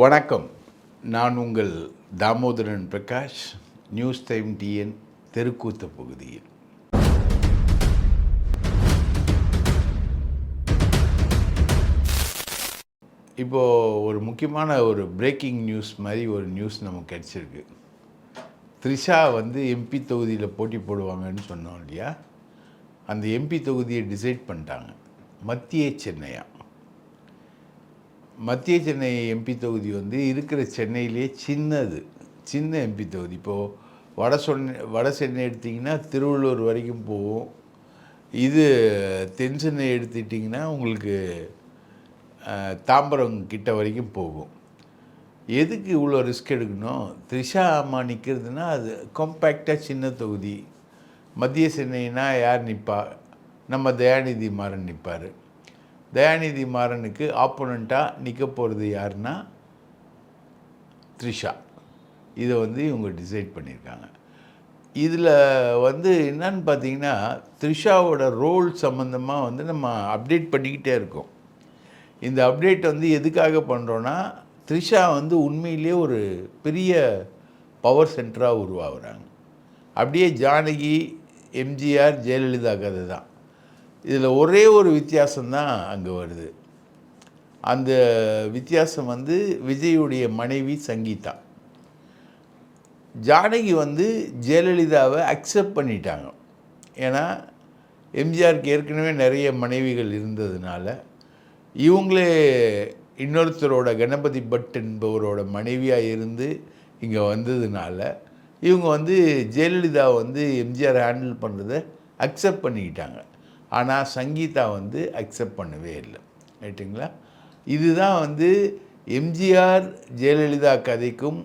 வணக்கம். நான் உங்கள் Damodharan Prakash, news time TN தெருக்கூத்த பகுதியில். இப்போது ஒரு முக்கியமான ஒரு பிரேக்கிங் நியூஸ் மாதிரி ஒரு நியூஸ் நமக்கு கிடச்சிருக்கு. த்ரிஷா எம்பி தொகுதியில் போட்டி போடுவாங்கன்னு சொன்னோம் இல்லையா, அந்த எம்பி தொகுதியை டிசைட் பண்ணிட்டாங்க. மத்திய சென்னையா. மத்திய சென்னை எம்பி தொகுதி இருக்கிற சென்னையிலே சின்ன எம்பி தொகுதி. இப்போது வட சென்னை எடுத்திங்கன்னா திருவள்ளூர் வரைக்கும் போகும். இது தென் சென்னை எடுத்துட்டிங்கன்னா உங்களுக்கு தாம்பரம் கிட்ட வரைக்கும் போகும். எதுக்கு இவ்வளோ ரிஸ்க் எடுக்கணும்? த்ரிஷா அம்மா நிற்கிறதுனா அது காம்பேக்டாக சின்ன தொகுதி. மத்திய சென்னைனா யார் நிற்பா? நம்ம தயாநிதி மாறன் நிற்பார். தயாநிதி மாறனுக்கு ஆப்போனண்ட்டாக நிற்க போகிறது யாருன்னா த்ரிஷா. இதை இவங்க டிசைட் பண்ணியிருக்காங்க. இதில் என்னன்னு பார்த்தீங்கன்னா, த்ரிஷாவோட ரோல் சம்மந்தமாக நம்ம அப்டேட் பண்ணிக்கிட்டே இருக்கோம். இந்த அப்டேட் எதுக்காக பண்ணுறோன்னா, த்ரிஷா உண்மையிலே ஒரு பெரிய பவர் சென்டராக உருவாகுறாங்க. அப்படியே ஜானகி, எம்ஜிஆர், ஜெயலலிதா கதை தான். இதில் ஒரே ஒரு வித்தியாசம்தான் அங்கே வருது. அந்த வித்தியாசம் விஜயுடைய மனைவி சங்கீதா. ஜானகி ஜெயலலிதாவை அக்செப்ட் பண்ணிட்டாங்க. ஏன்னா எம்ஜிஆருக்கு ஏற்கனவே நிறைய மனைவிகள் இருந்ததுனால, இவங்களே இன்னொருத்தரோட கணபதி பட் என்பவரோட மனைவியாக இருந்து இங்கே வந்ததுனால, இவங்க ஜெயலலிதாவை எம்ஜிஆர் ஹேண்டில் பண்ணுறதை அக்செப்ட் பண்ணிக்கிட்டாங்க. ஆனால் சங்கீதா அக்செப்ட் பண்ணவே இல்லை. ரைட்டுங்களா? இதுதான் எம்ஜிஆர் ஜெயலலிதா கதைக்கும்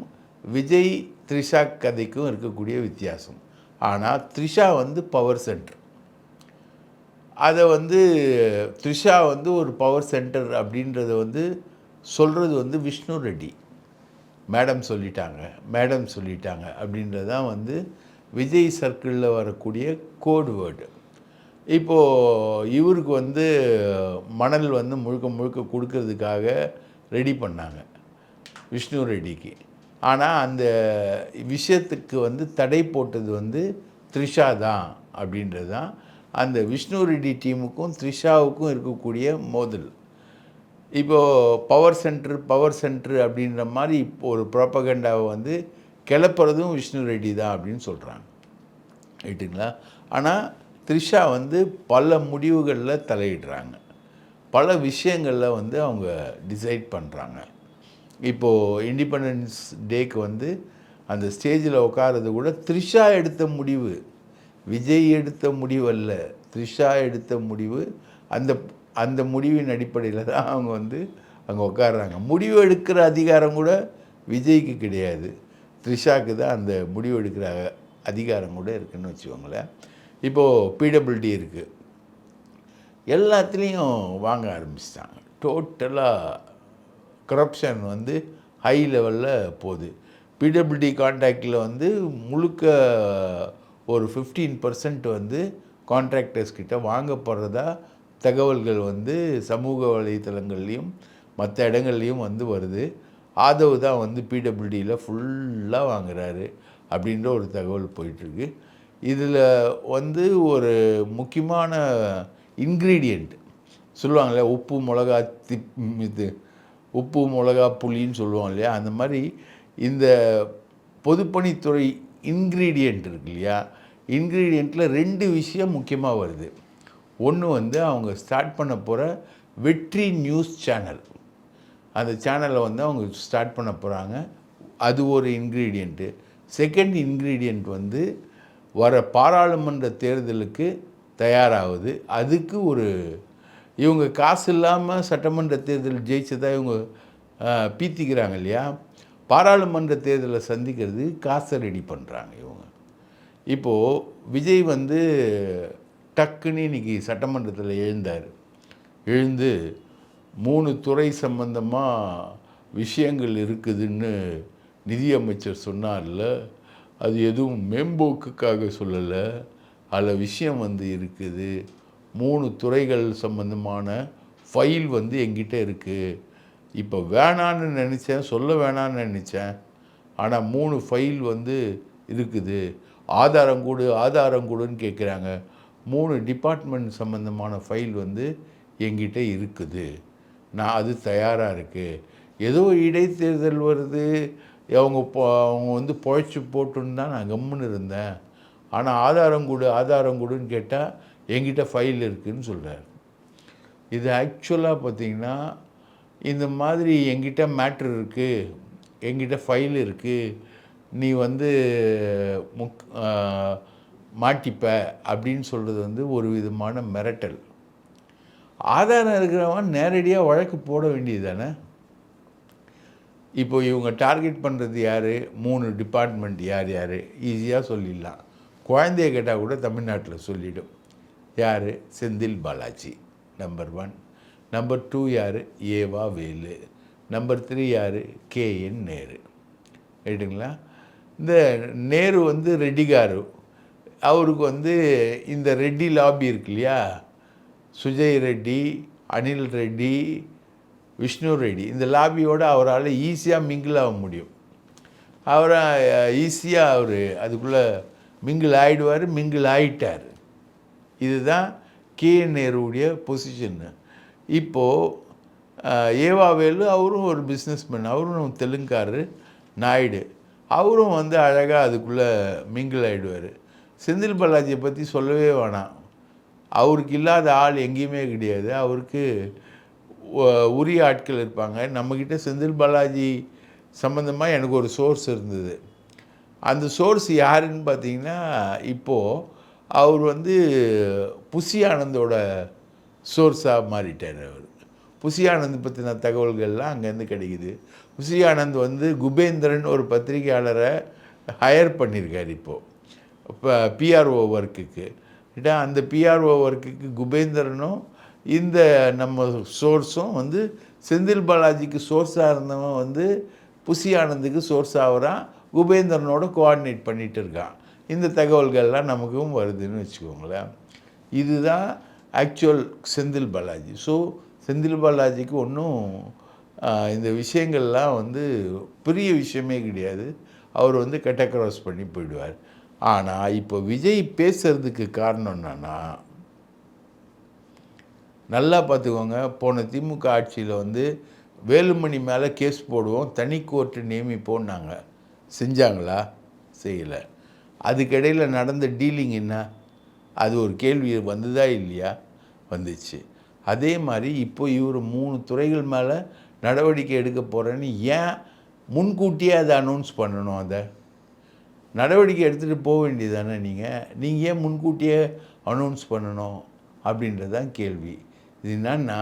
விஜய் த்ரிஷா கதைக்கும் இருக்கக்கூடிய வித்தியாசம். ஆனால் த்ரிஷா பவர் சென்டர். அதை த்ரிஷா ஒரு பவர் சென்டர் அப்படின்றத சொல்கிறது விஷ்ணு ரெட்டி. மேடம் சொல்லிட்டாங்க அப்படின்றதான் விஜய் சர்க்கிளில் வரக்கூடிய கோட் வேர்டு. இப்போது இவருக்கு மணல் முழுக்க கொடுக்கறதுக்காக ரெடி பண்ணாங்க விஷ்ணு ரெட்டிக்கு. ஆனால் அந்த விஷயத்துக்கு தடை போட்டது த்ரிஷா தான் அப்படின்றது தான் அந்த விஷ்ணு ரெட்டி டீமுக்கும் த்ரிஷாவுக்கும் இருக்கக்கூடிய மோதல். இப்போது பவர் சென்டர் அப்படின்ற மாதிரி இப்போ ஒரு ப்ராப்பகண்டாவை கிளப்புறதும் விஷ்ணு ரெட்டி தான் அப்படின்னு சொல்கிறாங்க. ரைட்டுங்களா? ஆனால் த்ரிஷா பல முடிவுகளில் தலையிடுறாங்க. பல விஷயங்களில் அவங்க டிசைட் பண்ணுறாங்க. இப்போது இண்டிபெண்டன்ஸ் டேக்கு அந்த ஸ்டேஜில் உட்காரது கூட த்ரிஷா எடுத்த முடிவு, விஜய் எடுத்த முடிவு அல்ல, த்ரிஷா எடுத்த முடிவு. அந்த முடிவின் அடிப்படையில் தான் அவங்க அங்கே உட்காடுறாங்க. முடிவு எடுக்கிற அதிகாரம் கூட விஜய்க்கு கிடையாது, த்ரிஷாவுக்கு தான் அந்த முடிவு எடுக்கிற அதிகாரம் கூட இருக்குதுன்னு வச்சுக்கோங்களேன். இப்போது பிடபிள்யூடி இருக்குது, எல்லாத்துலேயும் வாங்க ஆரம்பிச்சிட்டாங்க. டோட்டலாக கரப்ஷன் ஹை லெவலில் போகுது. பிடபிள்யூடி கான்ட்ராக்டில் முழுக்க ஒரு 15% கான்ட்ராக்டர்ஸ் கிட்ட வாங்கப்படுறதா தகவல்கள் சமூக வலைத்தளங்கள்லேயும் மற்ற இடங்கள்லையும் வருது. ஆதவ் தான் பிடபிள்யூடியில் ஃபுல்லாக வாங்குறாரு அப்படின்ற ஒரு தகவல் போயிட்டுருக்கு. இதில் ஒரு முக்கியமான இன்க்ரீடியண்ட் சொல்லுவாங்களே, உப்பு மிளகா புளின்னு சொல்லுவாங்க இல்லையா, அந்த மாதிரி இந்த பொதுப்பணித்துறை இன்க்ரீடியண்ட் இருக்கு இல்லையா, இன்க்ரீடியண்ட்டில் 2 விஷயம் முக்கியமாக வருது. ஒன்று அவங்க ஸ்டார்ட் பண்ண போகிற வெற்றி நியூஸ் சேனல். அந்த சேனலை அவங்க ஸ்டார்ட் பண்ண போகிறாங்க. அது ஒரு இன்க்ரீடியண்ட்டு. செகண்ட் இன்க்ரீடியண்ட் வர பாராளுமன்ற தேர்தலுக்கு தயாராகுது. அதுக்கு இவங்க காசு இல்லாமல் சட்டமன்ற தேர்தல் ஜெயிச்சதாக இவங்க பீத்திக்கிறாங்க இல்லையா, பாராளுமன்ற தேர்தலை சந்திக்கிறது காசை ரெடி பண்ணுறாங்க இவங்க. இப்போது விஜய் டக்குன்னு இன்றைக்கி சட்டமன்றத்தில் எழுந்து 3 துறை சம்பந்தமாக விஷயங்கள் இருக்குதுன்னு நிதியமைச்சர் சொன்னார்ல, அது எதுவும் மேம்போக்குக்காக சொல்லலை, அதில் விஷயம் இருக்குது. 3 துறைகள் சம்பந்தமான ஃபைல் எங்கிட்ட இருக்குது. இப்போ வேணான்னு நினச்சேன், சொல்ல வேணான்னு நினச்சேன். ஆனால் 3 ஃபைல் வந்து இருக்குது. ஆதாரம் கொடு, ஆதாரம் கொடுன்னு கேட்குறாங்க. 3 டிபார்ட்மெண்ட் சம்மந்தமான ஃபைல் வந்து என்கிட்ட இருக்குது. நான் அது தயாராக இருக்குது. ஏதோ இடைத்தேர்தல் வருது, அவங்க வந்து பொழைச்சி போட்டுன்னு தான் நான் கம்முன்னு இருந்தேன். ஆனால் ஆதாரம் கொடு, ஆதாரம் கொடுன்னு கேட்டால் என்கிட்ட ஃபைல் இருக்குதுன்னு சொல்கிறார். இது ஆக்சுவலாக பார்த்திங்கன்னா, இந்த மாதிரி என்கிட்ட மேட்ரு இருக்குது, என்கிட்ட ஃபைல் இருக்குது, நீ வந்து மாட்டிப்ப அப்படின்னு சொல்கிறது வந்து ஒரு விதமான மிரட்டல். ஆதாரம் இருக்கிறவன் நேரடியாக வழக்கு போட வேண்டியது தானே. இப்போ இவங்க டார்கெட் பண்ணுறது யார்? 3 டிபார்ட்மெண்ட் யார் யார்? ஈஸியாக சொல்லிடலாம். குழந்தைய கேட்டால் கூட தமிழ்நாட்டில் சொல்லிடும். யார்? செந்தில் பாலாஜி நம்பர் 1. நம்பர் 2 யார்? ஏவா வேலு. நம்பர் 3 யார்? கேஎன் நேரு. ரைட்டுங்களா? இந்த நேரு வந்து ரெட்டிகாரு. அவருக்கு வந்து இந்த ரெட்டி லாபி இருக்கு இல்லையா, சுஜய் ரெட்டி, அனில் ரெட்டி, விஷ்ணு ரெட்டி, இந்த லாபியோடு அவரால் ஈஸியாக மிங்கிள் ஆக முடியும். அவரை ஈஸியாக அதுக்குள்ளே மிங்கிள் ஆகிடுவார், மிங்கிள் ஆகிட்டார். இதுதான் கேஎன் நேருடைய பொசிஷன்னு. இப்போது ஏவாவேலு அவரும் ஒரு பிஸ்னஸ்மேன், அவரும் தெலுங்காரு, நாயுடு, அவரும் வந்து அழகாக அதுக்குள்ளே மிங்கிள் ஆகிடுவார். செந்தில் பாலாஜியை பற்றி சொல்லவே வேணாம். அவருக்கு இல்லாத ஆள் எங்கேயுமே கிடையாது. அவருக்கு உரிய ஆட்கள் இருப்பாங்க. நம்மக்கிட்ட செந்தில் பாலாஜி சம்மந்தமாக எனக்கு ஒரு சோர்ஸ் இருந்தது. அந்த சோர்ஸ் யாருன்னு பார்த்தீங்கன்னா, இப்போது அவர் வந்து புசி ஆனந்தோட சோர்ஸாக மாறிட்டார். அவர் புசி ஆனந்த் பற்றின தகவல்கள்லாம் அங்கேருந்து கிடைக்குது. புசி ஆனந்த் வந்து குபேந்திரன் ஒரு பத்திரிகையாளரை ஹையர் பண்ணியிருக்கார் இப்போது, இப்போ பிஆர்ஓ ஒர்க்குக்கு. அந்த பிஆர்ஓ ஒர்க்குக்கு குபேந்திரனும் இந்த நம்ம சோர்ஸும் வந்து செந்தில் பாலாஜிக்கு சோர்ஸாக இருந்தவன் வந்து புசி ஆனந்துக்கு சோர்ஸ் ஆகிறான், குபேந்திரனோட கோஆர்டினேட் பண்ணிகிட்டு இருக்கான். இந்த தகவல்கள்லாம் நமக்கும் வருதுன்னு வச்சுக்கோங்களேன். இதுதான் ஆக்சுவல் செந்தில் பாலாஜி. ஸோ செந்தில் பாலாஜிக்கு ஒன்றும் இந்த விஷயங்கள்லாம் வந்து பெரிய விஷயமே கிடையாது. அவர் வந்து கட்ட கிராஸ் பண்ணி போயிடுவார். ஆனால் இப்போ விஜய் பேசுறதுக்கு காரணம் என்னன்னா, நல்லா பார்த்துக்கோங்க, போன திமுக ஆட்சியில் வந்து வேலுமணி மேலே கேஸ் போடுவோம், தனி கோர்ட்டு நியமிப்போன்னாங்க. செஞ்சாங்களா? செய்யலை. அதுக்கிடையில் நடந்த டீலிங் என்ன? அது ஒரு கேள்வி வந்ததா இல்லையா? வந்துச்சு. அதே மாதிரி இப்போ இவர் 3 துறைகள் மேலே நடவடிக்கை எடுக்க போகிறேன்னு ஏன் முன்கூட்டியே அதை அனௌன்ஸ் பண்ணணும்? அதை நடவடிக்கை எடுத்துகிட்டு போக வேண்டியது தானே. நீங்கள் ஏன் முன்கூட்டியே அனௌன்ஸ் பண்ணணும் அப்படின்றது தான் கேள்வி. இது என்னன்னா,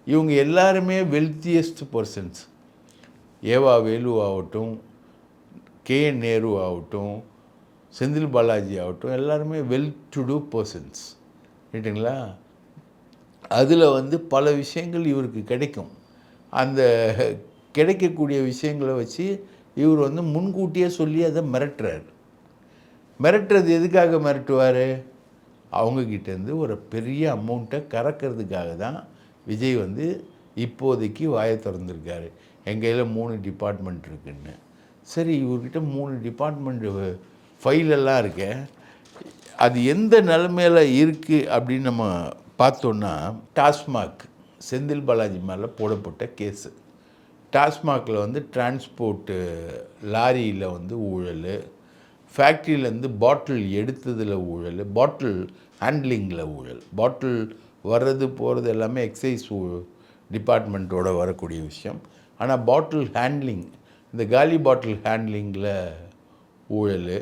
இவங்க எல்லாருமே வெல்த்தியஸ்ட் பர்சன்ஸ். ஏவா வேலு ஆகட்டும், கேஎன் நேரு ஆகட்டும், செந்தில் பாலாஜி ஆகட்டும், எல்லாருமே வெல் டு டூ பர்சன்ஸ். ரைட்டுங்களா? அதில் வந்து பல விஷயங்கள் இவருக்கு கிடைக்கும். அந்த கிடைக்கக்கூடிய விஷயங்களை வச்சு இவர் வந்து முன்கூட்டியே சொல்லி அதை மிரட்டுறார். மிரட்டுறது எதுக்காக மிரட்டுவார்? அவங்கக்கிட்டேருந்து ஒரு பெரிய அமௌண்ட்டை கறக்கிறதுக்காக தான் விஜய் வந்து இப்போதைக்கு வாயை திறந்துருக்காரு. என் கையில் 3 டிபார்ட்மெண்ட் இருக்குன்னு. சரி, இவர்கிட்ட 3 டிபார்ட்மெண்ட்டு ஃபைலெல்லாம் இருக்கு. அது எந்த நிலைமையில் இருக்குது அப்படின்னு நம்ம பார்த்தோன்னா, டாஸ்மாக் செந்தில் பாலாஜி மேலே போடப்பட்ட கேஸு. டாஸ்மாகில் வந்து டிரான்ஸ்போர்ட்டு லாரியில் வந்து ஊழல், ஃபேக்ட்ரியிலேருந்து பாட்டில் எடுத்ததில் ஊழல், பாட்டில் ஹேண்ட்லிங்கில் ஊழல். பாட்டில் வர்றது போகிறது எல்லாமே எக்ஸைஸ் டிபார்ட்மெண்ட்டோட வரக்கூடிய விஷயம். ஆனால் பாட்டில் ஹேண்ட்லிங், இந்த காலி பாட்டில் ஹேண்ட்லிங்கில் ஊழல்,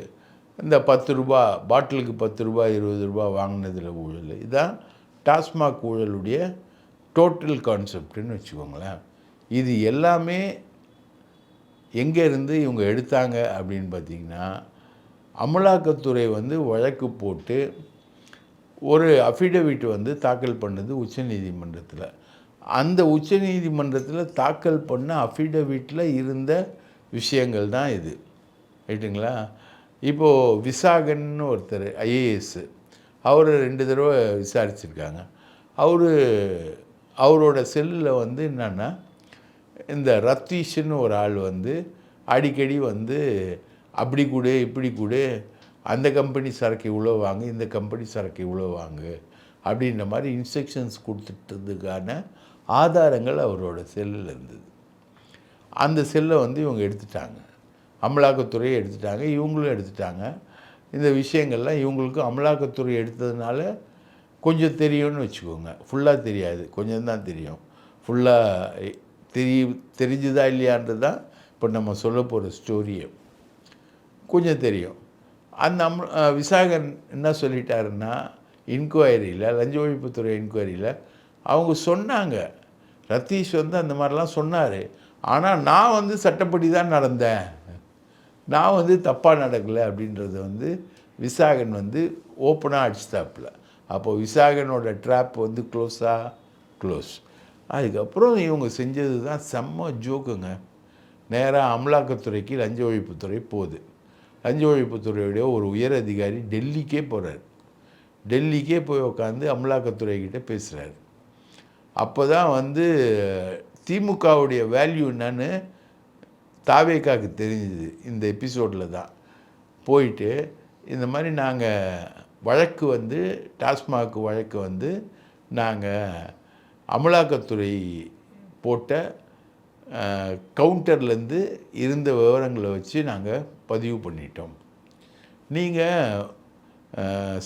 இந்த 10 ரூபா பாட்டிலுக்கு 10 ரூபா 20 ரூபா வாங்கினதில் ஊழல். இதுதான் டாஸ்மாக் ஊழலுடைய டோட்டல் கான்செப்டுன்னு வச்சுக்கோங்களேன். இது எல்லாமே எங்கேருந்து இவங்க எடுத்தாங்க அப்படின்னு பார்த்திங்கன்னா, அமலாக்கத்துறை வந்து வழக்கு போட்டு ஒரு அஃபிடவிட் வந்து தாக்கல் பண்ணது உச்சநீதிமன்றத்தில். அந்த உச்சநீதிமன்றத்தில் தாக்கல் பண்ண அஃபிடவிட்டில் இருந்த விஷயங்கள் தான் இது. ரைட்டுங்களா? இப்போது விசாகன்னு ஒருத்தர் ஐஏஎஸ், அவர் 2 தடவை விசாரிச்சிருக்காங்க. அவரோட செல்லில் வந்து என்னென்னா, இந்த ரத்தீஷ்னு ஒரு ஆள் வந்து அடிக்கடி வந்து அப்படி கொடு இப்படி கொடு, அந்த கம்பெனி சரக்கு இவ்வளோ வாங்கு, இந்த கம்பெனி சரக்கு இவ்வளோ வாங்கு அப்படின்ற மாதிரி இன்ஸ்ட்ரக்ஷன்ஸ் கொடுத்துட்டதுக்கான ஆதாரங்கள் அவரோட செல்லில் இருந்தது. அந்த செல்லை வந்து இவங்க எடுத்துட்டாங்க, அமலாக்கத்துறையை எடுத்துட்டாங்க, இவங்களும் எடுத்துட்டாங்க. இந்த விஷயங்கள்லாம் இவங்களுக்கு அமலாக்கத்துறை எடுத்ததுனால கொஞ்சம் தெரியும்னு வச்சுக்கோங்க. ஃபுல்லாக தெரியாது, கொஞ்சம் தான் தெரியும். ஃபுல்லாக தெரிஞ்சுதா இல்லையான்றது தான் இப்போ நம்ம சொல்ல போகிற ஸ்டோரியை. கொஞ்சம் தெரியும். அந்த விசாகன் என்ன சொல்லிட்டாருன்னா, இன்கொயரியில், லஞ்ச ஒழிப்புத்துறை இன்கொயரியில் அவங்க சொன்னாங்க, ரத்தீஷ் வந்து அந்த மாதிரிலாம் சொன்னார், ஆனால் நான் வந்து சட்டப்படி தான் நடந்தேன், நான் வந்து தப்பாக நடக்கலை அப்படின்றது வந்து விசாகன் வந்து ஓப்பனாக அடிச்சுட்டாப்புல. அப்போது விசாகனோட ட்ராப் வந்து க்ளோஸ். அதுக்கப்புறம் இவங்க செஞ்சது தான் செம்ம ஜோக்குங்க. நேராக அமலாக்கத்துறைக்கு லஞ்ச ஒழிப்புத்துறை போகுது. லஞ்ச ஒழிப்புத்துறையுடைய ஒரு உயர் அதிகாரி டெல்லிக்கே போகிறார். டெல்லிக்கே போய் உட்காந்து அமலாக்கத்துறைக்கிட்ட பேசுகிறார். அப்போ தான் வந்து திமுகவுடைய வேல்யூ என்னன்னு தாவேக்காவுக்கு தெரிஞ்சுது. இந்த எபிசோடில் தான் போயிட்டு இந்த மாதிரி நாங்கள் வழக்கு வந்து டாஸ்மாக் வழக்கு வந்து நாங்கள் அமலாக்கத்துறை போட்ட கவுண்டர்லேருந்து இருந்த விவரங்களை வச்சு நாங்கள் பதிவு பண்ணிட்டோம். நீங்கள்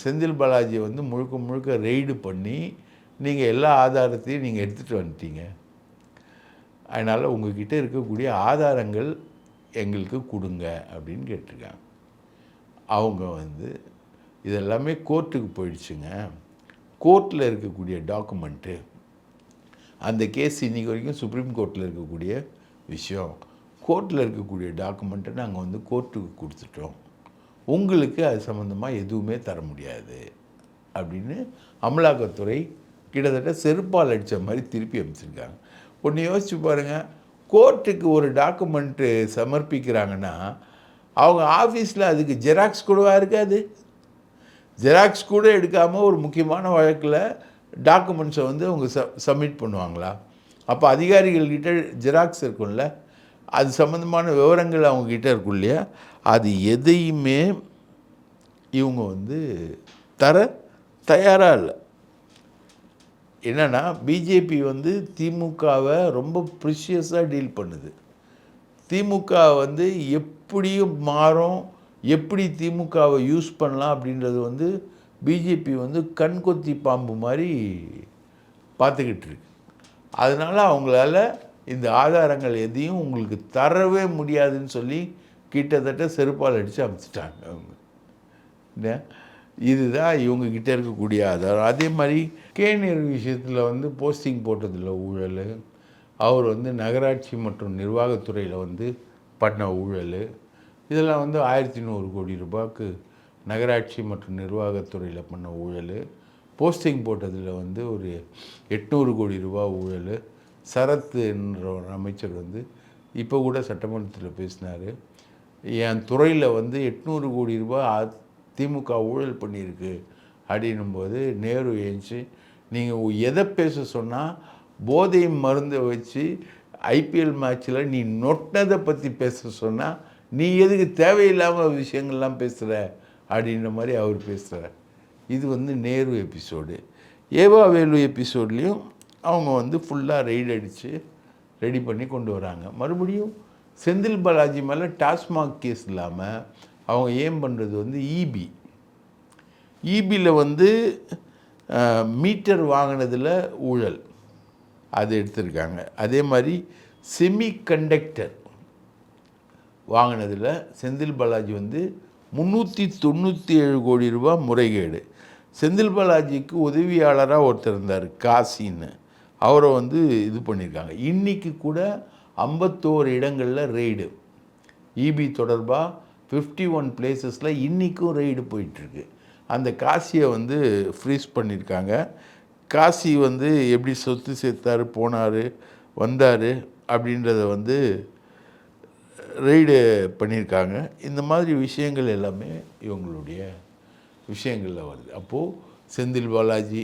செந்தில் பாலாஜி வந்து முழுக்க ரெய்டு பண்ணி நீங்கள் எல்லா ஆதாரத்தையும் நீங்கள் எடுத்துகிட்டு வந்துட்டீங்க, அதனால் உங்கள்கிட்ட இருக்கக்கூடிய ஆதாரங்கள் எங்களுக்கு கொடுங்க அப்படின்னு கேட்டிருக்காங்க. அவங்க வந்து இதெல்லாமே கோர்ட்டுக்கு போயிடுச்சுங்க. கோர்ட்டில் இருக்கக்கூடிய டாக்குமெண்ட்டு, அந்த கேஸ் இன்றைக்கி வரைக்கும் சுப்ரீம் கோர்ட்டில் இருக்கக்கூடிய விஷயம், கோர்ட்டில் இருக்கக்கூடிய டாக்குமெண்ட்டை நாங்கள் வந்து கோர்ட்டுக்கு கொடுத்துட்டோம், உங்களுக்கு அது சம்மந்தமாக எதுவுமே தர முடியாது அப்படின்னு அமலாக்கத்துறை கிட்டத்தட்ட செருப்பால் அடித்த மாதிரி திருப்பி அமைச்சிருக்காங்க. ஒன்று யோசிச்சு பாருங்கள், கோர்ட்டுக்கு ஒரு டாக்குமெண்ட்டு சமர்ப்பிக்கிறாங்கன்னா அவங்க ஆஃபீஸில் அதுக்கு ஜெராக்ஸ் கூடவா இருக்காது? ஜெராக்ஸ் கூட எடுக்காமல் ஒரு முக்கியமான வழக்கில் டாக்குமெண்ட்ஸை வந்து அவங்க சப்மிட் பண்ணுவாங்களா? அப்போ அதிகாரிகள்கிட்ட ஜெராக்ஸ் இருக்கும்ல, அது சம்மந்தமான விவரங்கள் அவங்கக்கிட்ட இருக்கும் இல்லையா? அது எதையுமே இவங்க வந்து தர தயாராக இல்லை. என்னென்னா பிஜேபி வந்து திமுகவை ரொம்ப ப்ரிஷியஸாக டீல் பண்ணுது. திமுக வந்து எப்படியும் மாறும், எப்படி திமுகவை யூஸ் பண்ணலாம் அப்படின்றது வந்து பிஜேபி வந்து கண்கொத்தி பாம்பு மாதிரி பார்த்துக்கிட்டு இருக்கு. அதனால் அவங்களால இந்த ஆதாரங்கள் எதையும் உங்களுக்கு தரவே முடியாதுன்னு சொல்லி கிட்டத்தட்ட செருப்பால் அடித்து அமைச்சிட்டாங்க அவங்க. இதுதான் இவங்கக்கிட்ட இருக்கக்கூடிய ஆதாரம். அதே மாதிரி கேணியர் விஷயத்தில் வந்து போஸ்டிங் போட்டதில் ஊழல், அவர் வந்து நகராட்சி மற்றும் நிர்வாகத்துறையில் வந்து பண்ண ஊழல், இதெல்லாம் வந்து 1100 கோடி ரூபாய்க்கு நகராட்சி மற்றும் நிர்வாகத்துறையில் பண்ண ஊழல், போஸ்டிங் போட்டதில் வந்து ஒரு 800 கோடி ரூபா ஊழல். சரத் என்ற ஒரு அமைச்சர் வந்து இப்போ கூட சட்டமன்றத்தில் பேசினார், என் துறையில் வந்து 800 கோடி ரூபா திமுக ஊழல் பண்ணியிருக்கு அப்படின்னும்போது நேரு ஏஞ்சி, நீங்கள் எதை பேச சொன்னால் போதை மருந்தை வச்சு ஐபிஎல் மேட்ச்சில் நீ நொட்டதை பற்றி பேச சொன்னால் நீ எதுக்கு தேவையில்லாமல் விஷயங்கள்லாம் பேசுகிற அப்படின்ற மாதிரி அவர் பேசுகிறார். இது வந்து நேரு எபிசோடு. ஏவா வேலு எபிசோட்லேயும் அவங்க வந்து ஃபுல்லாக ரெய்டு அடித்து ரெடி பண்ணி கொண்டு வராங்க. மறுபடியும் செந்தில் பாலாஜி மேலே டாஸ்மாக் கேஸ் இல்லாமல் அவங்க ஏம் பண்ணுறது வந்து இபியில் வந்து மீட்டர் வாங்கினதில் ஊழல், அது எடுத்திருக்காங்க. அதே மாதிரி செமிகண்டக்டர் வாங்கினதில் செந்தில் பாலாஜி வந்து 397 கோடி ரூபா முறைகேடு. செந்தில் பாலாஜிக்கு உதவியாளராக ஒருத்தர் இருந்தார் காசின்னு, அவரை வந்து இது பண்ணியிருக்காங்க. இன்றைக்கி கூட 51 இடங்களில் ரெய்டு, இபி தொடர்பாக 51 பிளேசஸில் இன்றைக்கும் ரெய்டு போயிட்டுருக்கு. அந்த காசியை வந்து ஃப்ரீஸ் பண்ணியிருக்காங்க. காசி வந்து எப்படி சொத்து சேர்த்தார், போனார், வந்தார் அப்படின்றத வந்து ரெய்டு பண்ணியிருக்காங்க. இந்த மாதிரி விஷயங்கள் எல்லாமே இவங்களுடைய விஷயங்களில் வருது. அப்போது செந்தில் பாலாஜி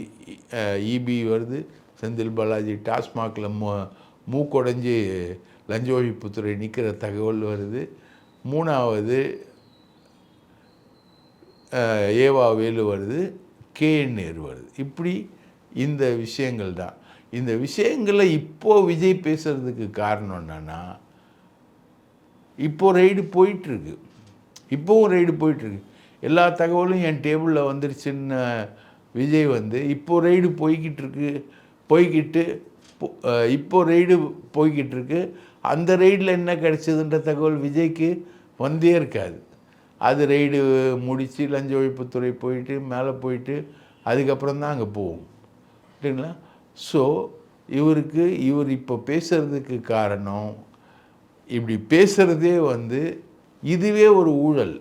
இபி வருது, செந்தில் பாலாஜி டாஸ்மாகில் மூக்கொடைஞ்சி லஞ்ச ஒழிப்புத்துறை நிற்கிற தகவல் வருது. 3வது ஏவா வேலு வருது, KN நேரு வருது. இப்படி இந்த விஷயங்கள் தான். இந்த விஷயங்களை இப்போது விஜய் பேசுகிறதுக்கு காரணம் என்னன்னா, இப்போது ரைடு போயிட்டுருக்கு. இப்போவும் ரைடு போயிட்டுருக்கு. எல்லா தகவலும் என் டேபிளில் வந்துருச்சுன்னு விஜய் வந்து இப்போது ரைடு இப்போ ரைடு போய்கிட்டு இருக்கு. அந்த ரைடில் என்ன கிடச்சிதுன்ற தகவல் விஜய்க்கு வந்தே இருக்காது. அது ரைடு முடித்து லஞ்ச ஒழிப்புத்துறை போயிட்டு மேலே போயிட்டு அதுக்கப்புறம் தான் அங்கே போகும். சரிங்களா? ஸோ இவர் இப்போ பேசுகிறதுக்கு காரணம், இப்படி பேசுகிறதே வந்து இதுவே ஒரு ஊழல்.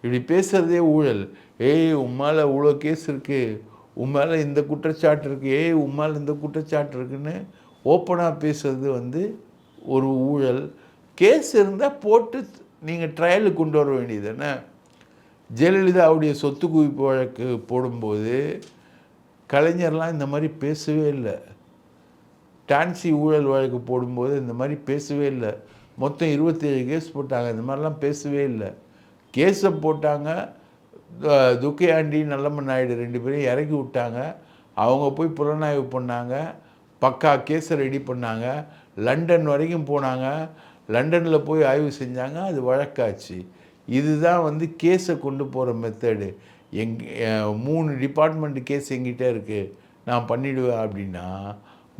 இப்படி பேசுகிறதே ஊழல். ஏய் உன் மேலே இவ்வளோ கேஸ் இருக்குது, உன் மேலே இந்த குற்றச்சாட்டு இருக்குது, ஏய் உன் மேலே இந்த குற்றச்சாட்டு இருக்குன்னு ஓப்பனாக பேசுறது வந்து ஒரு ஊழல். கேஸ் இருந்தால் போட்டு நீங்கள் ட்ரையலுக்கு கொண்டு வர வேண்டியது தானே. ஜெயலலிதாவுடைய சொத்து குவிப்பு வழக்கு போடும்போது கலைஞர்லாம் இந்த மாதிரி பேசவே இல்லை. டான்சி ஊழல் வழக்கு போடும்போது இந்த மாதிரி பேசவே இல்லை. மொத்தம் 27 கேஸ் போட்டாங்க. இந்த மாதிரிலாம் பேசவே இல்லை. கேஸை போட்டாங்க. துக்கையாண்டி நல்லம்மன் நாயுடு 2 பேரையும் இறக்கி விட்டாங்க. அவங்க போய் புலனாய்வு பண்ணாங்க. பக்கா கேஸை ரெடி பண்ணாங்க. லண்டன் வரைக்கும் போனாங்க. லண்டனில் போய் ஆய்வு செஞ்சாங்க. அது வழக்காச்சு. இதுதான் வந்து கேஸை கொண்டு போகிற மெத்தடு. 3 டிபார்ட்மெண்ட் கேஸ் எங்கிட்ட இருக்குது, நான் பண்ணிவிடுவேன் அப்படின்னா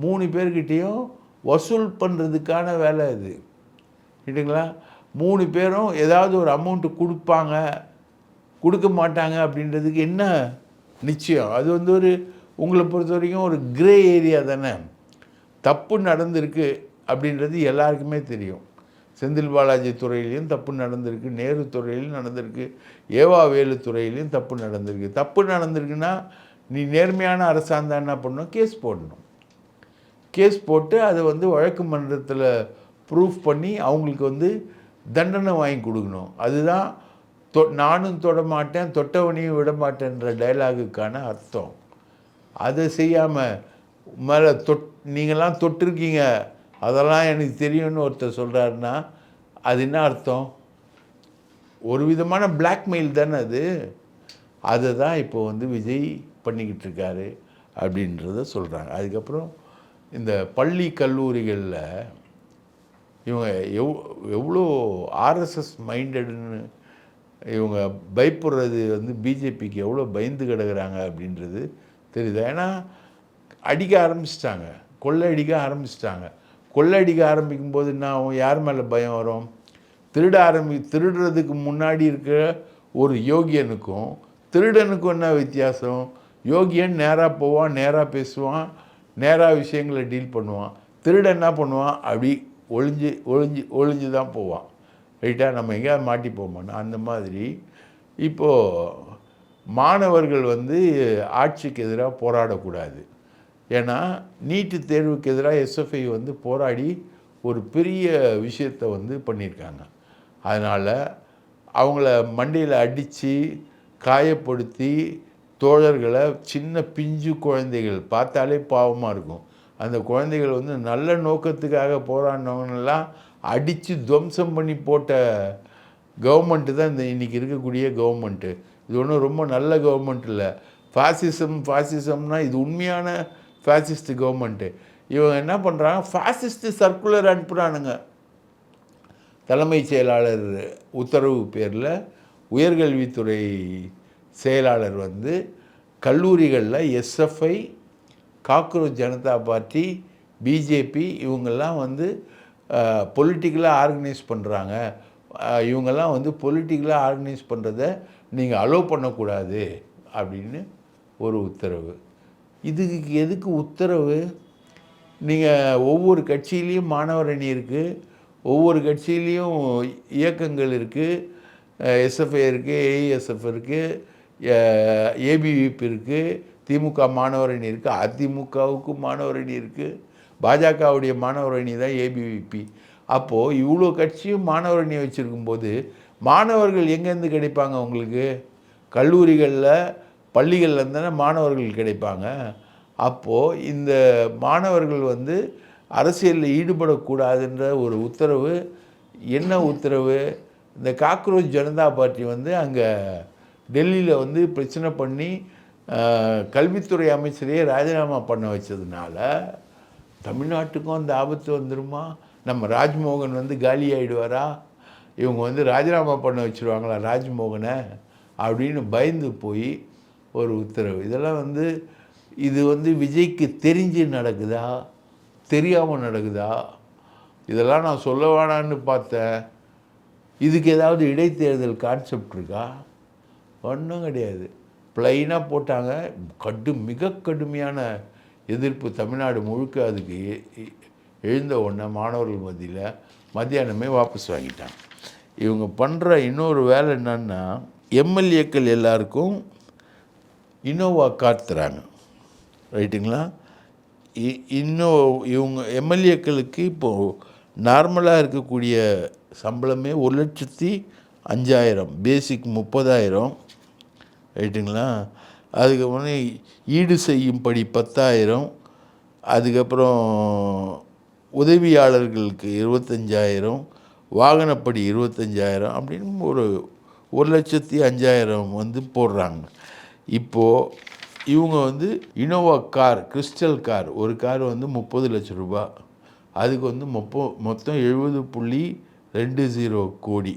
3 பேர்கிட்டையும் வசூல் பண்ணுறதுக்கான வேலை இது. இல்லைங்களா? 3 பேரும் ஏதாவது ஒரு அமௌண்ட்டு கொடுப்பாங்க, கொடுக்க மாட்டாங்க அப்படின்றதுக்கு என்ன நிச்சயம்? அது வந்து உங்களை பொறுத்த வரைக்கும் ஒரு கிரே ஏரியா தானே. தப்பு நடந்திருக்கு அப்படின்றது எல்லாருக்குமே தெரியும். செந்தில் பாலாஜி துறையிலையும் தப்பு நடந்திருக்கு, நேரு துறையிலையும் நடந்திருக்கு, ஏவா வேலு துறையிலையும் தப்பு நடந்திருக்கு. தப்பு நடந்திருக்குன்னா நீ நேர்மையான அரசாங்கம் என்ன பண்ணணும்? கேஸ் போடணும். கேஸ் போட்டு அதை வந்து வழக்கு மன்றத்தில் ப்ரூஃப் பண்ணி அவங்களுக்கு வந்து தண்டனை வாங்கி கொடுக்கணும். அதுதான் நானும் தொட மாட்டேன், தொட்டவனையும் விட மாட்டேன்ற டைலாகுக்கான அர்த்தம். அதை செய்யாமல் மேலே நீங்கள்லாம் தொட்டிருக்கீங்க, அதெல்லாம் எனக்கு தெரியும்னு ஒருத்தர் சொல்கிறாருன்னா அது என்ன அர்த்தம்? ஒரு விதமான பிளாக்மெயில் தானே அது. அதை தான் இப்போ வந்து விஜய் பண்ணிக்கிட்டு இருக்காரு அப்படின்றத சொல்கிறாங்க. அதுக்கப்புறம் இந்த பள்ளி கல்லூரிகளில் இவங்க எவ்வளோ ஆர்எஸ்எஸ் மைண்டடுன்னு இவங்க பயப்படுறது வந்து பிஜேபிக்கு எவ்வளோ பயந்து கிடக்கிறாங்க அப்படின்றது தெரியுது. ஏன்னா அடிக்க ஆரம்பிச்சிட்டாங்க, கொள்ளை அடிக்க ஆரம்பிக்கும்போது என்ன ஆகும்? யார் மேலே பயம் வரும்? திருடுறதுக்கு முன்னாடி இருக்கிற ஒரு யோகியனுக்கும் திருடனுக்கும் என்ன வித்தியாசம்? யோகியன் நேராக போவான், நேராக பேசுவான், நேராக விஷயங்களை டீல் பண்ணுவான். திருடன் என்ன பண்ணுவான்? அப்படி ஒளிஞ்சு தான் போவான். ரைட்டாக நம்ம எங்கேயாவது மாட்டி போமான்னு. அந்த மாதிரி இப்போது மாணவர்கள் வந்து ஆட்சிக்கு எதிராக போராடக்கூடாது. ஏன்னா நீட்டு தேர்வுக்கு எதிராக எஸ்எஃப்ஐ வந்து போராடி ஒரு பெரிய விஷயத்தை வந்து பண்ணியிருக்காங்க. அதனால் அவங்கள மண்டையில் அடித்து காயப்படுத்தி தோழர்களை, சின்ன பிஞ்சு குழந்தைகள் பார்த்தாலே பாவமாக இருக்கும். அந்த குழந்தைகள் வந்து நல்ல நோக்கத்துக்காக போராடினவங்கெல்லாம் அடித்து துவம்சம் பண்ணி போட்ட கவர்மெண்ட்டு தான் இந்த இன்றைக்கி இருக்கக்கூடிய கவர்மெண்ட்டு. இது ஒன்றும் ரொம்ப நல்ல கவர்மெண்ட் இல்லை. ஃபாசிசம்னா இது உண்மையான ஃபாசிஸ்ட் கவர்மெண்ட்டு. இவங்க என்ன பண்ணுறாங்க? ஃபாசிஸ்ட் சர்க்குலர் அனுப்புகிறானுங்க. தலைமைச் செயலாளர் உத்தரவு பேரில் உயர்கல்வித்துறை செயலாளர் வந்து கல்லூரிகளில் SFI, cockroach Janata party, BJP இவங்கெல்லாம் வந்து பொலிட்டிக்கலாக ஆர்கனைஸ் பண்ணுறாங்க. இவங்கெல்லாம் வந்து பொலிட்டிக்கலாக ஆர்கனைஸ் பண்ணுறத நீங்கள் அலோவ் பண்ணக்கூடாது அப்படின்னு ஒரு உத்தரவு. இதுக்கு எதுக்கு உத்தரவு? நீங்கள் ஒவ்வொரு கட்சியிலையும் மாணவர் அணி இருக்குது, ஒவ்வொரு கட்சியிலையும் இயக்கங்கள் இருக்குது. எஸ்எஃப்ஐ இருக்குது, ஏஇஎஸ்எஃப் இருக்குது, ஏபிவிபி இருக்குது, திமுக மாணவர் அணி இருக்குது, அதிமுகவுக்கு மாணவர் அணி இருக்குது, பாஜகவுடைய மாணவர் அணி தான் ஏபிவிபி. அப்போது இவ்வளோ கட்சியும் மாணவர் அணியை வச்சுருக்கும்போது மாணவர்கள் எங்கேருந்து கிடைப்பாங்க உங்களுக்கு? கல்லூரிகளில், பள்ளிகளில் இருந்தானே மாணவர்கள் கிடைப்பாங்க. அப்போது இந்த மாணவர்கள் வந்து அரசியலில் ஈடுபடக்கூடாதுன்ற ஒரு உத்தரவு. என்ன உத்தரவு? இந்த காக்ரோச் ஜனதா பார்ட்டி வந்து அங்கே டெல்லியில் வந்து பிரச்சனை பண்ணி கல்வித்துறை அமைச்சரையே ராஜினாமா பண்ண வச்சதுனால தமிழ்நாட்டுக்கும் அந்த ஆபத்து வந்துடுமா? நம்ம ராஜ்மோகன் வந்து காலி ஆகிடுவாரா? இவங்க வந்து ராஜினாமா பண்ண வச்சுருவாங்களா ராஜ்மோகனை அப்படின்னு பயந்து போய் ஒரு உத்தரவு. இதெல்லாம் வந்து இது வந்து விஜய்க்கு தெரிஞ்சு நடக்குதா தெரியாமல் நடக்குதா? இதெல்லாம் நான் சொல்ல வேணான்னு பார்த்தேன். இதுக்கு ஏதாவது இடைத்தேர்தல் கான்செப்ட் இருக்கா? ஒன்றும் கிடையாது. ப்ளைனாக போட்டாங்க. மிக கடுமையான எதிர்ப்பு தமிழ்நாடு முழுக்க அதுக்கு எழுந்த உடனே மாணவர்கள் மத்தியில் மத்தியானமே வாபஸ் வாங்கிட்டாங்க. இவங்க பண்ணுற இன்னொரு வேலை என்னன்னா, எம்எல்ஏக்கள் எல்லாருக்கும் இனோவா கார் தராங்க. ரைட்டுங்களா? இன்னும் இவங்க எம்எல்ஏக்களுக்கு இப்போது நார்மலாக இருக்கக்கூடிய சம்பளமே 1,05,000, பேசிக் 30,000. ரைட்டுங்களா? அதுக்கப்புறம் ஈடு செய்யும்படி 10,000, அதுக்கப்புறம் உதவியாளர்களுக்கு 25,000, வாகனப்படி 25,000 அப்படின்னு ஒரு 1,05,000 வந்து போடுறாங்க. இப்போது இவங்க வந்து இனோவா கார், கிறிஸ்டல் கார், ஒரு கார் வந்து 30 லட்சம் ரூபாய். அதுக்கு வந்து மொத்தம் 70.20 கோடி.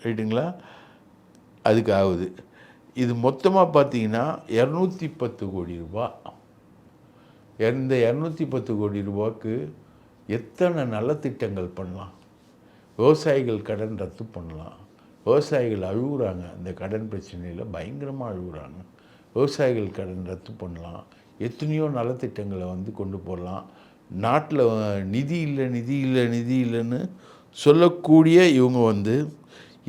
ரைட்டுங்களா? அதுக்கு ஆகுது. இது மொத்தமாக பார்த்தீங்கன்னா 210 கோடி ரூபா. இந்த 210 கோடி ரூபாய்க்கு எத்தனை நலத்திட்டங்கள் பண்ணலாம்? விவசாயிகள் கடன் ரத்து பண்ணலாம். விவசாயிகள் அழுகுறாங்க, இந்த கடன் பிரச்சனையில் பயங்கரமாக அழுகுறாங்க. விவசாயிகள் கடன் ரத்து பண்ணலாம். எத்தனையோ நலத்திட்டங்களை வந்து கொண்டு போடலாம். நாட்டில் நிதி இல்லைன்னு சொல்லக்கூடிய இவங்க வந்து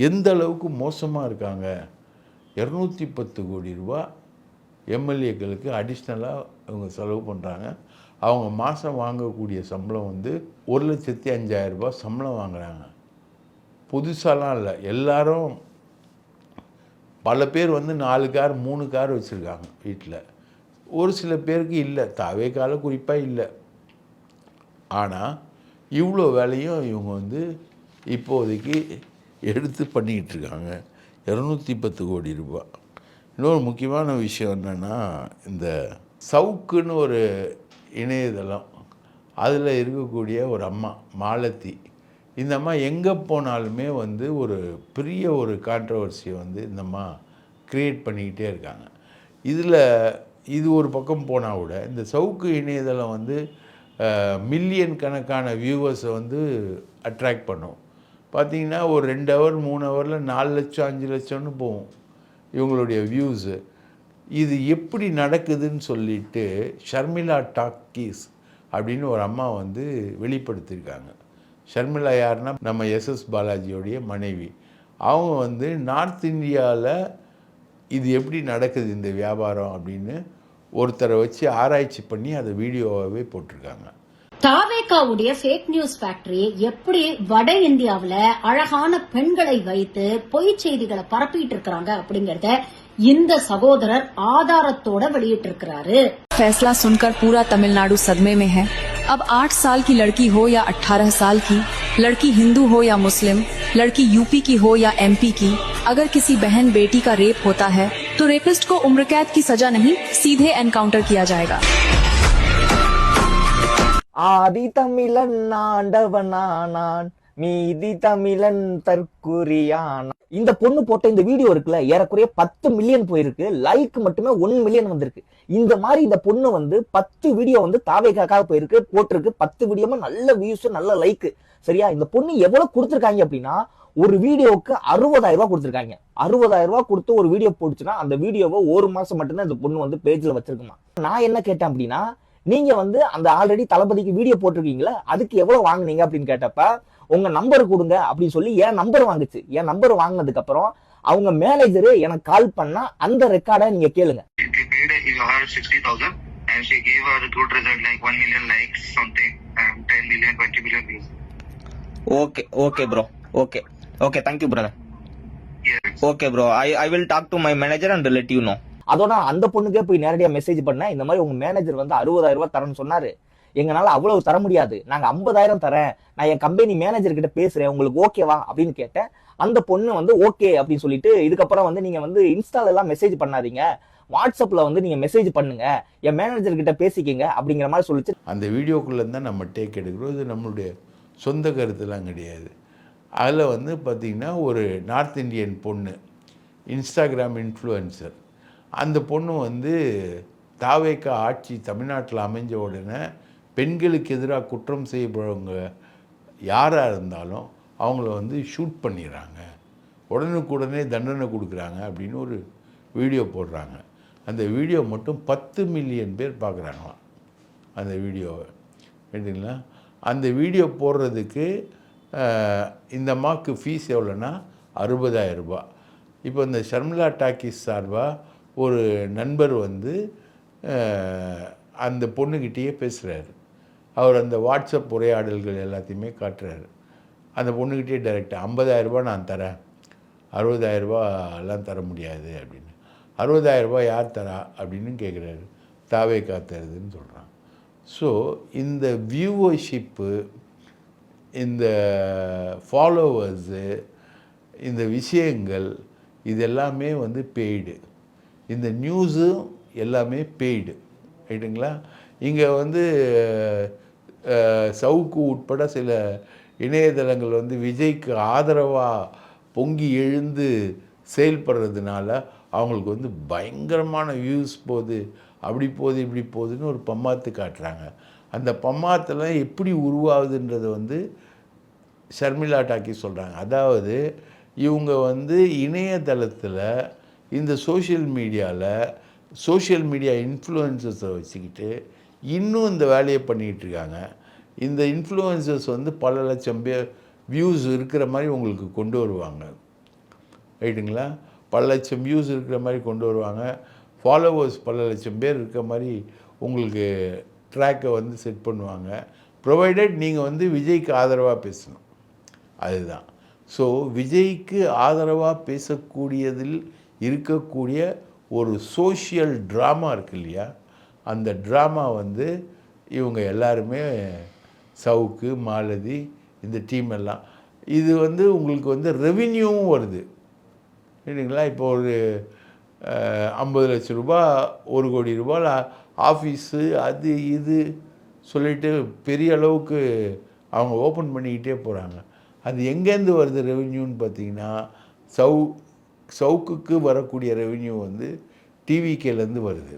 எந்த அளவுக்கு மோசமாக இருக்காங்க. 210 கோடி ரூபா எம்எல்ஏக்களுக்கு அடிஷ்னலாக இவங்க செலவு பண்ணுறாங்க. அவங்க மாதம் வாங்கக்கூடிய சம்பளம் வந்து 1,05,000 ரூபாய் சம்பளம் வாங்குகிறாங்க. புதுசாலாம் இல்லை, எல்லாரும் பல பேர் வந்து 4 கார் 3 கார் வச்சுருக்காங்க வீட்டில். ஒரு சில பேருக்கு இல்லை, தாவேக்கால குறிப்பாக இல்லை. ஆனால் இவ்வளோ வேலையும் இவங்க வந்து இப்போதைக்கு எடுத்து பண்ணிக்கிட்டு இருக்காங்க. 210 கோடி ரூபாய். இன்னொரு முக்கியமான விஷயம் என்னென்னா, இந்த சவுக்குன்னு ஒரு இணையதளம், அதில் இருக்கக்கூடிய ஒரு அம்மா மாலதி, இந்த அம்மா எங்கே போனாலுமே வந்து ஒரு பெரிய ஒரு கான்ட்ரவர்சியை வந்து இந்த அம்மா க்ரியேட் பண்ணிக்கிட்டே இருக்காங்க. இது ஒரு பக்கம் போனால் கூட இந்த சவுக்கு இணையதளம் வந்து மில்லியன் கணக்கான வியூவர்ஸை வந்து அட்ராக்ட் பண்ணும். பார்த்திங்கன்னா ஒரு 2 ஹவர் 3 ஹவரில் 4 லட்சம் 5 லட்சம்னு போகும் இவங்களுடைய வியூஸு. இது எப்படி நடக்குதுன்னு சொல்லிட்டு ஷர்மிளா டாக்கீஸ் அப்படின்னு ஒரு அம்மா வந்து வெளிப்படுத்தியிருக்காங்க. ஷர்மிளா யாருன்னா நம்ம எஸ்எஸ் பாலாஜியோடைய மனைவி. அவங்க வந்து நார்த் இந்தியாவில் இது எப்படி நடக்குது இந்த வியாபாரம் அப்படின்னு ஒருத்தரை வச்சு ஆராய்ச்சி பண்ணி அதை வீடியோவாகவே போட்டிருக்காங்க. தாவேகாவுடைய ஃபேக் நியூஸ் ஃபேக்டரி எப்படி வட இந்தியாவில் அழகான பெண்களை வைத்து பொய் செய்திகளை பரப்பிட்டு இருக்காங்க அப்படிங்கறத இந்த சகோதரர் ஆதாரத்தோட வெளியிட்டு இருக்கிறாரு. फैसला सुनकर पूरा तमिलनाडु सदमे में है। अब 8 साल की लड़की हो या 18 साल की, लड़की हिंदू हो या मुस्लिम, लड़की यूपी की हो या एमपी की, अगर किसी बहन बेटी का रेप होता है तो रेपिस्ट को उम्र कैद की सजा नहीं, सीधे एनकाउंटर किया जाएगा। आदि तमिलन आंडवनानान மீதி தமிழன் தற்குறியான். இந்த பொண்ணு போட்ட இந்த வீடியோ இருக்குல்ல, ஏறக்குறைய 10 மில்லியன் போயிருக்கு. லைக் மட்டுமே 1 மில்லியன் வந்திருக்கு. இந்த மாதிரி இந்த பொண்ணு வந்து 10 வீடியோ வந்து தாவேக்காக போயிருக்கு, போட்டிருக்கு. 10 வீடியோமா நல்ல வியூஸ், நல்ல லைக். சரியா? இந்த பொண்ணு எவ்வளவு கொடுத்திருக்காங்க அப்படின்னா, ஒரு வீடியோவுக்கு 60,000 ரூபாய் கொடுத்திருக்காங்க. 60,000 ரூபாய் கொடுத்து ஒரு வீடியோ போட்டுச்சுன்னா அந்த வீடியோவை 1 மாசம் மட்டும்தான் இந்த பொண்ணு வந்து பேஜ்ல வச்சிருக்குமா. நான் என்ன கேட்டேன் அப்படின்னா, நீங்க வந்து அந்த ஆல்ரெடி தளபதிக்கு வீடியோ போட்டிருக்கீங்களா, அதுக்கு எவ்வளவு வாங்குனீங்க அப்படின்னு கேட்டப்ப, உங்க நம்பர் கொடுங்க அப்படின்னு சொல்லி என் நம்பர் வாங்குச்சு. என் நம்பர் வாங்கினதுக்கு அப்புறம் அவங்க மேனேஜர் எனக்கு கால் பண்ணா அந்த ரெக்கார்டை நீங்க கேளுங்க. Okay okay bro, okay okay, thank you brother. Okay bro, I will talk to my manager and let you know. அதோட அந்த பொண்ணுக்கே போய் நேரடியா மெசேஜ் பண்ண, இந்த மாதிரி உங்க மேனேஜர் வந்து 60,000 ரூபாய் தரேன்னு சொன்னாரு, எங்களால அவ்வளவு தர முடியாது, நாங்க 50,000 தரேன், நான் என் கம்பெனி மேனேஜர் கிட்ட பேசுறேன், உங்களுக்கு ஓகேவா அப்படின்னு கேட்டேன். அந்த பொண்ணு வந்து ஓகே அப்படின்னு சொல்லிட்டு, இதுக்கப்புறம் வந்து நீங்க வந்து இன்ஸ்டால எல்லாம் மெசேஜ் பண்ணாதீங்க, வாட்ஸ்அப்ல வந்து நீங்க மெசேஜ் பண்ணுங்க, என் மேனேஜர் கிட்ட பேசிக்கங்க அப்படிங்கிற மாதிரி சொல்லிச்சு. அந்த வீடியோக்குள்ளே தான் நம்ம டேக் எடுக்கிறோம். இது நம்மளுடைய சொந்த கருத்துலாம் கிடையாது. அதில் வந்து பார்த்திங்கன்னா ஒரு நார்த் இந்தியன் பொண்ணு, இன்ஸ்டாகிராம் இன்ஃப்ளூயன்சர். அந்த பொண்ணு வந்து தாவேக்கா ஆட்சி தமிழ்நாட்டில் அமைஞ்ச உடனே பெண்களுக்கு எதிராக குற்றம் செய்யப்படுறவங்க யாராக இருந்தாலும் அவங்கள வந்து ஷூட் பண்ணிடுறாங்க, உடனுக்குடனே தண்டனை கொடுக்குறாங்க அப்படின்னு ஒரு வீடியோ போடுறாங்க. அந்த வீடியோ மட்டும் 10 மில்லியன் பேர் பார்க்குறாங்களாம் அந்த வீடியோவை. கேட்டிங்களா? அந்த வீடியோ போடுறதுக்கு இந்த அம்மாவுக்கு ஃபீஸ் எவ்வளோன்னா 60,000 ரூபாய். இப்போ இந்த ஷர்மிளா டாக்கீஸ் சார்பாக ஒரு நண்பர் வந்து அந்த பொண்ணுக்கிட்டேயே பேசுகிறாரு. அவர் அந்த வாட்ஸ்அப் உரையாடல்கள் எல்லாத்தையுமே காட்டுறாரு. அந்த பொண்ணுக்கிட்டே டைரெக்டாக 50,000 ரூபாய் நான் தரேன், 60,000 ரூபாயெல்லாம் தர முடியாது அப்படின்னு. 60,000 ரூபாய் யார் தரா அப்படின்னு கேட்குறாரு. தாவேக்கா தருதுன்னு சொல்கிறான். ஸோ இந்த வியூவர்ஷிப்பு, இந்த ஃபாலோவர்ஸு, இந்த விஷயங்கள் இது எல்லாமே வந்து பெய்டு. இந்த நியூஸும் எல்லாமே பெய்டு, ரைட்டுங்களா? இங்கே வந்து சவுக்கு உட்பட சில இணையதளங்கள் வந்து விஜய்க்கு ஆதரவாக பொங்கி எழுந்து செயல்படுறதுனால அவங்களுக்கு வந்து பயங்கரமான வியூஸ் போகுது, அப்படி போகுது இப்படி போகுதுன்னு ஒரு பம்மாத்து காட்டுறாங்க. அந்த பம்மாத்தெல்லாம் எப்படி உருவாகுதுன்றதை வந்து ஷர்மிளா டாக்கீஸ் சொல்கிறாங்க. அதாவது இவங்க வந்து இணையதளத்தில் இந்த சோஷியல் மீடியா இன்ஃப்ளூயன்சர்ஸை வச்சுக்கிட்டு இன்னும் இந்த வேலையை பண்ணிகிட்டு இருக்காங்க. இந்த இன்ஃப்ளூயன்சர்ஸ் வந்து பல லட்சம் பேர் வியூஸ் இருக்கிற மாதிரி உங்களுக்கு கொண்டு வருவாங்க, ரைட்டுங்களா? பல லட்சம் வியூஸ் இருக்கிற மாதிரி கொண்டு வருவாங்க. ஃபாலோவர்ஸ் பல லட்சம் பேர் இருக்கிற மாதிரி உங்களுக்கு ட்ராக்கை வந்து செட் பண்ணுவாங்க. ப்ரொவைடட் நீங்கள் வந்து விஜய்க்கு ஆதரவாக பேசணும், அதுதான். ஸோ விஜய்க்கு ஆதரவாக பேசக்கூடியதில் இருக்கக்கூடிய ஒரு சோஷியல் ட்ராமா இருக்கு இல்லையா, அந்த ட்ராமா வந்து இவங்க எல்லாருமே சவுக்கு, மாலதி, இந்த டீம் எல்லாம் இது வந்து உங்களுக்கு வந்து ரெவின்யூவும் வருது, இல்லைங்களா? இப்போ ஒரு 50 லட்சம் ரூபா, 1 கோடி ரூபாய் ஆஃபீஸு அது இது சொல்லிட்டு பெரிய அளவுக்கு அவங்க ஓப்பன் பண்ணிக்கிட்டே போகிறாங்க. அது எங்கேருந்து வருது ரெவின்யூன்னு பார்த்தீங்கன்னா, சவுக்குக்கு வரக்கூடிய ரெவின்யூ வந்து டிவிகேலேருந்து வருது.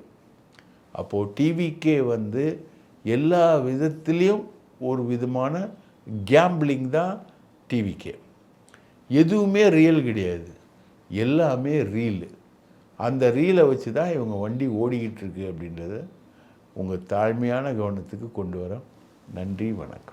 அப்போது டிவிகே வந்து எல்லா விதத்துலேயும் ஒரு விதமான கேம்பிளிங் தான் டிவிகே. எதுவுமே ரியல் கிடையாது, எல்லாமே ரீலு. அந்த ரீலை வச்சு தான் இவங்க வண்டி ஓடிக்கிட்டு இருக்கு அப்படின்றத உங்கள் தாழ்மையான கவனத்துக்கு கொண்டு வரோம். நன்றி, வணக்கம்.